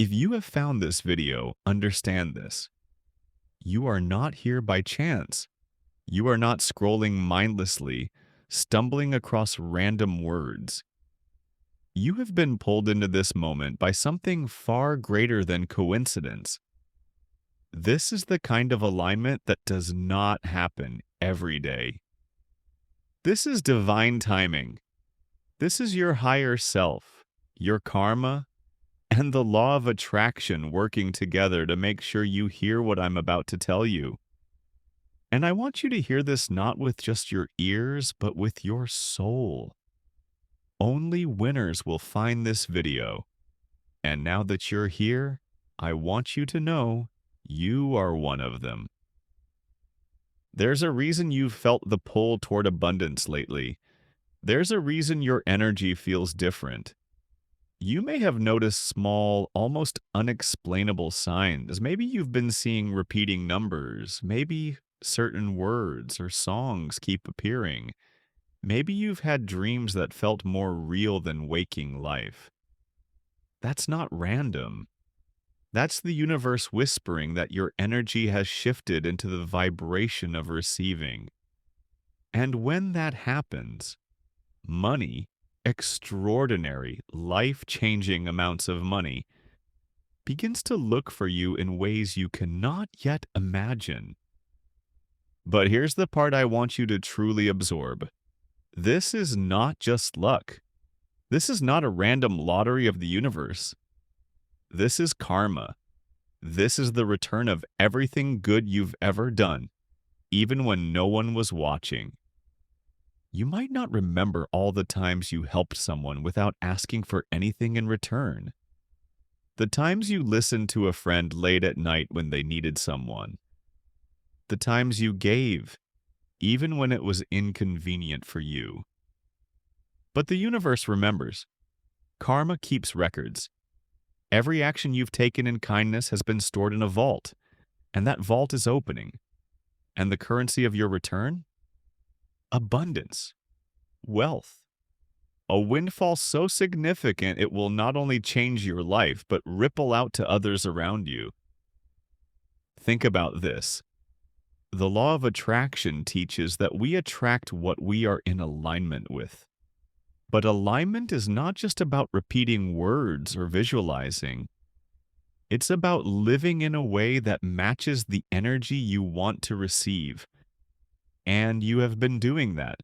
If you have found this video, understand this. You are not here by chance. You are not scrolling mindlessly, stumbling across random words. You have been pulled into this moment by something far greater than coincidence. This is the kind of alignment that does not happen every day. This is divine timing. This is your higher self, your karma, and the law of attraction working together to make sure you hear what I'm about to tell you. And I want you to hear this not with just your ears, but with your soul. Only winners will find this video. And now that you're here, I want you to know you are one of them. There's a reason you've felt the pull toward abundance lately. There's a reason your energy feels different. You may have noticed small, almost unexplainable signs. Maybe you've been seeing repeating numbers. Maybe certain words or songs keep appearing. Maybe you've had dreams that felt more real than waking life. That's not random. That's the universe whispering that your energy has shifted into the vibration of receiving. And when that happens, money, extraordinary, life-changing amounts of money, begins to look for you in ways you cannot yet imagine. But here's the part I want you to truly absorb. This is not just luck. This is not a random lottery of the universe. This is karma. This is the return of everything good you've ever done, even when no one was watching. You might not remember all the times you helped someone without asking for anything in return. The times you listened to a friend late at night when they needed someone. The times you gave, even when it was inconvenient for you. But the universe remembers. Karma keeps records. Every action you've taken in kindness has been stored in a vault, and that vault is opening. And the currency of your return? Abundance. Wealth. A windfall so significant it will not only change your life, but ripple out to others around you. Think about this. The law of attraction teaches that we attract what we are in alignment with. But alignment is not just about repeating words or visualizing. It's about living in a way that matches the energy you want to receive. And you have been doing that.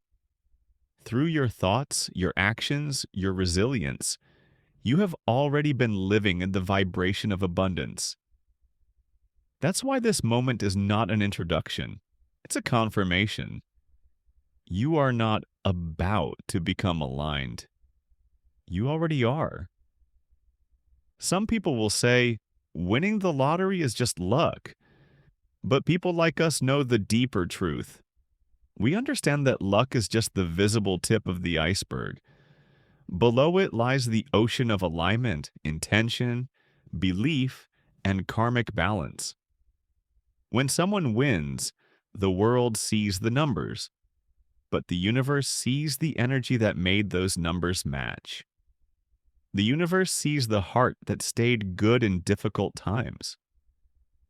Through your thoughts, your actions, your resilience, you have already been living in the vibration of abundance. That's why this moment is not an introduction. It's a confirmation. You are not about to become aligned. You already are. Some people will say, winning the lottery is just luck. But people like us know the deeper truth. We understand that luck is just the visible tip of the iceberg. Below it lies the ocean of alignment, intention, belief, and karmic balance. When someone wins, the world sees the numbers, but the universe sees the energy that made those numbers match. The universe sees the heart that stayed good in difficult times.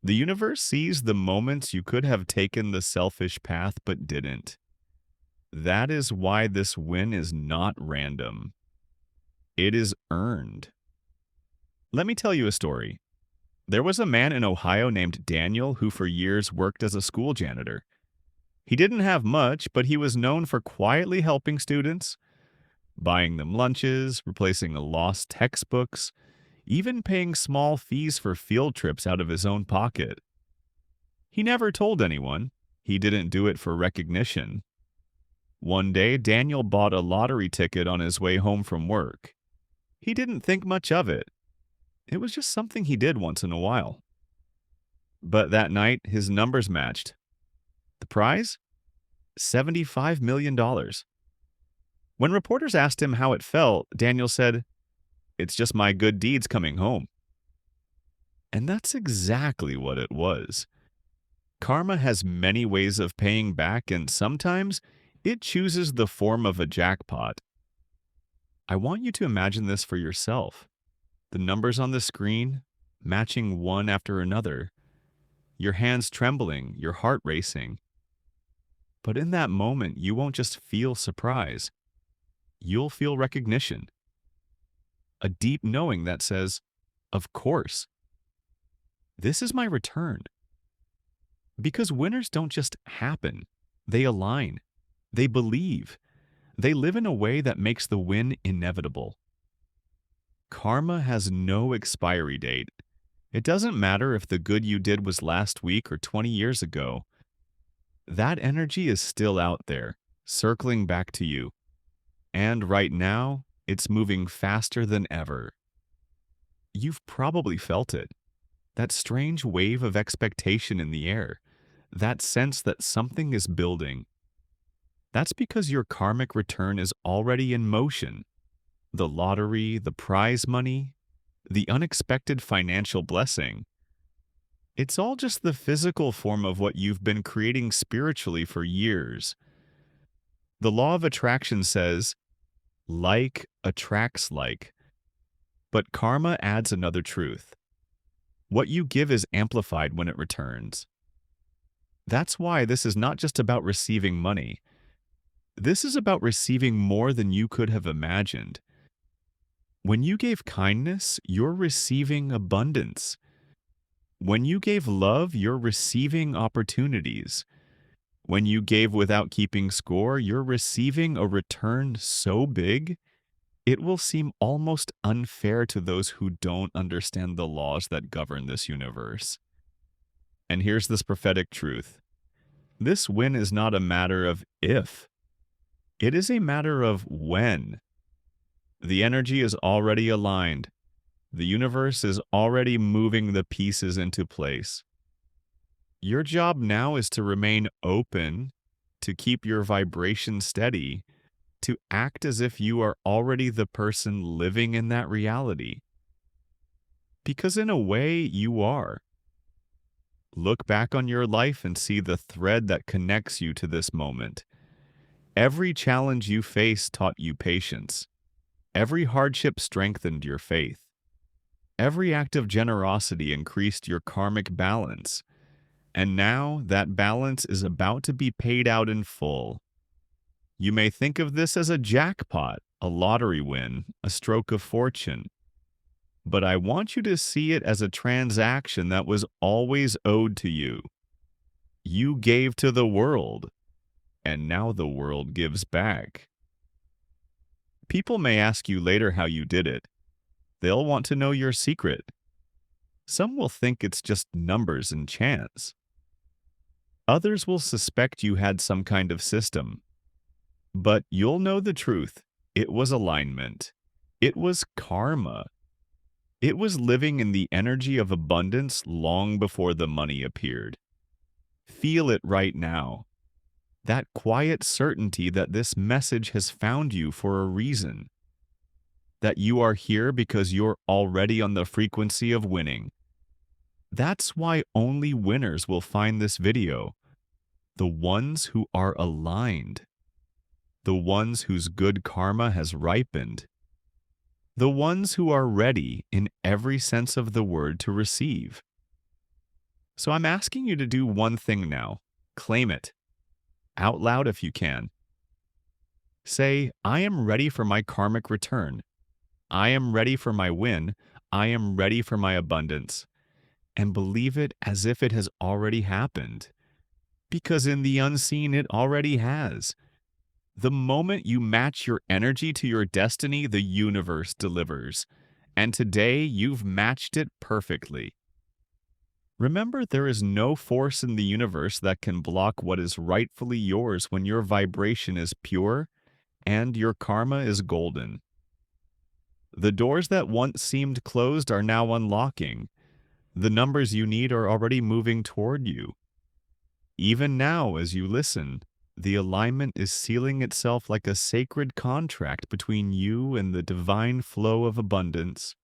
The universe sees the moments you could have taken the selfish path but didn't. That is why this win is not random. It is earned. Let me tell you a story. There was a man in Ohio named Daniel who for years worked as a school janitor. He didn't have much, but he was known for quietly helping students, buying them lunches, replacing lost textbooks, even paying small fees for field trips out of his own pocket. He never told anyone. He didn't do it for recognition. One day, Daniel bought a lottery ticket on his way home from work. He didn't think much of it. It was just something he did once in a while. But that night, his numbers matched. The prize? $75 million. When reporters asked him how it felt, Daniel said, "It's just my good deeds coming home." And that's exactly what it was. Karma has many ways of paying back, and sometimes it chooses the form of a jackpot. I want you to imagine this for yourself. The numbers on the screen, matching one after another, your hands trembling, your heart racing. But in that moment, you won't just feel surprise. You'll feel recognition, a deep knowing that says, of course, this is my return. Because winners don't just happen, they align, they believe, they live in a way that makes the win inevitable. Karma has no expiry date. It doesn't matter if the good you did was last week or 20 years ago. That energy is still out there, circling back to you. And right now, it's moving faster than ever. You've probably felt it. That strange wave of expectation in the air. That sense that something is building. That's because your karmic return is already in motion. The lottery, the prize money, the unexpected financial blessing. It's all just the physical form of what you've been creating spiritually for years. The law of attraction says, like attracts like. But karma adds another truth. What you give is amplified when it returns. That's why this is not just about receiving money. This is about receiving more than you could have imagined. When you gave kindness, you're receiving abundance. When you gave love, you're receiving opportunities. When you gave without keeping score, you're receiving a return so big, it will seem almost unfair to those who don't understand the laws that govern this universe. And here's this prophetic truth. This win is not a matter of if. It is a matter of when. The energy is already aligned. The universe is already moving the pieces into place. Your job now is to remain open, to keep your vibration steady, to act as if you are already the person living in that reality. Because in a way, you are. Look back on your life and see the thread that connects you to this moment. Every challenge you faced taught you patience. Every hardship strengthened your faith. Every act of generosity increased your karmic balance. And now that balance is about to be paid out in full. You may think of this as a jackpot, a lottery win, a stroke of fortune. But I want you to see it as a transaction that was always owed to you. You gave to the world, and now the world gives back. People may ask you later how you did it. They'll want to know your secret. Some will think it's just numbers and chance. Others will suspect you had some kind of system. But you'll know the truth. It was alignment. It was karma. It was living in the energy of abundance long before the money appeared. Feel it right now. That quiet certainty that this message has found you for a reason. That you are here because you're already on the frequency of winning. That's why only winners will find this video. The ones who are aligned. The ones whose good karma has ripened. The ones who are ready in every sense of the word to receive. So I'm asking you to do one thing now. Claim it. Out loud if you can. Say, I am ready for my karmic return. I am ready for my win. I am ready for my abundance. And believe it as if it has already happened. Because in the unseen, it already has. The moment you match your energy to your destiny, the universe delivers. And today, you've matched it perfectly. Remember, there is no force in the universe that can block what is rightfully yours when your vibration is pure and your karma is golden. The doors that once seemed closed are now unlocking. The numbers you need are already moving toward you. Even now, as you listen, the alignment is sealing itself like a sacred contract between you and the divine flow of abundance.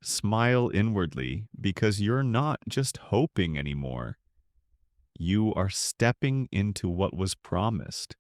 Smile inwardly because you're not just hoping anymore. You are stepping into what was promised.